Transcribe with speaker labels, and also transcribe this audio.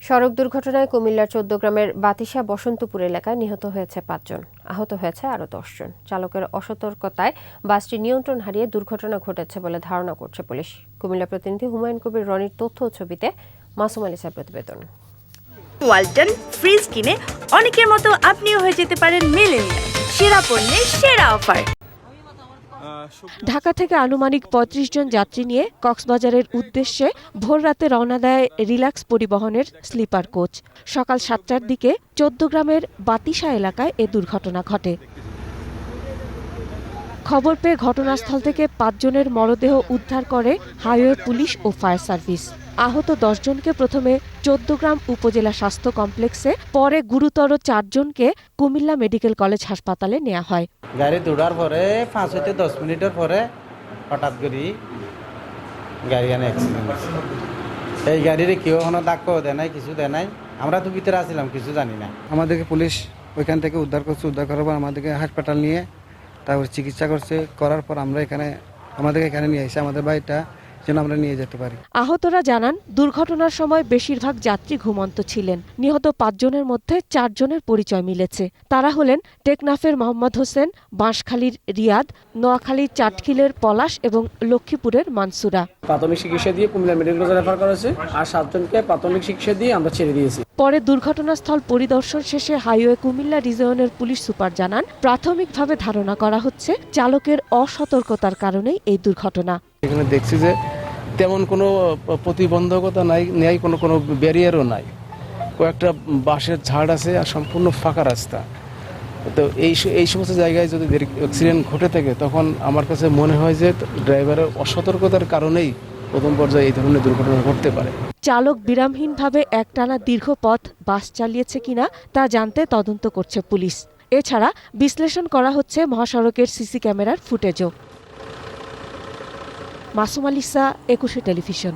Speaker 1: সড়ক দুর্ঘটনায় কুমিল্লার ১৪ গ্রামের বাতিশা বসন্তপুর এলাকায় নিহত হয়েছে ৫ জন, আহত হয়েছে আরও ১০ জন। চালকের অসতর্কতায় বাসটি নিয়ন্ত্রণ হারিয়ে দুর্ঘটনা ঘটেছে বলে ধারণা করছে পুলিশ। কুমিল্লা প্রতিনিধি হুমায়ুন কবির রনির তথ্য ও ছবিতে মাসুম আলিসার প্রতিবেদন।
Speaker 2: ওয়ালটন ফ্রিজ কিনে অনেকের মতো আপনিও হয়ে যেতে পারেন মিলেনিয়াল। সেরা পণ্যের সেরা অফার।
Speaker 3: ঢাকা থেকে আনুমানিক ৩৫ জন যাত্রী নিয়ে কক্সবাজারের উদ্দেশ্যে ভোররাতে রওনা দেয় রিল্যাক্স পরিবহনের স্লিপার কোচ। সকাল ৭টার দিকে ১৪ গ্রামের বাতিশা এলাকায় এ দুর্ঘটনা ঘটে। খবর পেয়ে ঘটনাস্থল থেকে ৫ জনের মরদেহ উদ্ধার করে হাইওয়ে পুলিশ ও ফায়ার সার্ভিস। আহত ১০ জনকে প্রথমে ১৪ গ্রাম উপজেলা স্বাস্থ্য কমপ্লেক্সে, পরে গুরুতর ৪ জনকে কুমিল্লা মেডিকেল কলেজ হাসপাতালে নেওয়া হয়।
Speaker 4: গাড়ি দৌড়ার পরে ৫ থেকে ১০ মিনিটের পরে হঠাৎ করে গাড়ি অ্যাক্সিডেন্ট। এই গাড়ির কেউ কোনো ধাক্কাও দেয় নাই, কিছু দেয় নাই। আমরা তো ভিতরে আসছিলাম, কিছু জানি না।
Speaker 5: আমাদেরকে পুলিশ ওইখান থেকে উদ্ধার করছে। উদ্ধার করার পর আমাদেরকে হাসপাতাল নিয়ে তারপর চিকিৎসা করছে। করার পর আমরা আমাদেরকে এখানে নিয়ে এসে আমাদের বাড়িটা যেন আমরা নিয়ে যেতে পারি।
Speaker 3: আহতরা জানান, দুর্ঘটনার সময় বেশিরভাগ যাত্রী ঘুমন্ত ছিলেন। নিহত ৫ জনের মধ্যে ৪ জনের পরিচয় মিলেছে। তারা হলেন টেকনাফের মোহাম্মদ হোসেন, বাঁশখালীর রিয়াদ, নোয়াখালীর চাটখিলের পলাশ এবং লক্ষ্মীপুরের মানসুরা।
Speaker 6: প্রাথমিক চিকিৎসা দিয়ে কুমিল্লা মেডিকেল কলেজে রেফার করা হয়েছে, আর ৭ জনকে প্রাথমিক চিকিৎসা দিয়ে আমরা ছেড়ে দিয়েছি।
Speaker 3: পরে দুর্ঘটনাস্থল পরিদর্শন শেষে হাইওয়ে কুমিল্লা রিজিয়নের পুলিশ সুপার জানান, প্রাথমিকভাবে ধারণা করা হচ্ছে চালকের অসতর্কতার কারণেই এই দুর্ঘটনা।
Speaker 7: এখানে দেখছি যে তেমন কোনো প্রতিবন্ধকতা নেই, কোনো ব্যারিয়ারও নাই। কয়েকটা বাঁশের ঝাড় আছে আর সম্পূর্ণ ফাঁকা রাস্তা। তো এই সমস্ত জায়গায় যদি অ্যাক্সিডেন্ট ঘটে থাকে, তখন আমার কাছে মনে হয় যে ড্রাইভারের অসতর্কতার কারণেই প্রথম পর্যায়ে এই ধরনের দুর্ঘটনা ঘটতে পারে।
Speaker 3: চালক বিরামহীনভাবে একটানা দীর্ঘ পথ বাস চালিয়েছে কিনা তা জানতে তদন্ত করছে পুলিশ। এছাড়া বিশ্লেষণ করা হচ্ছে মহাসড়কের সিসি ক্যামেরার ফুটেজও। মাসুম আলিসা, ২১ টেলিভিশন।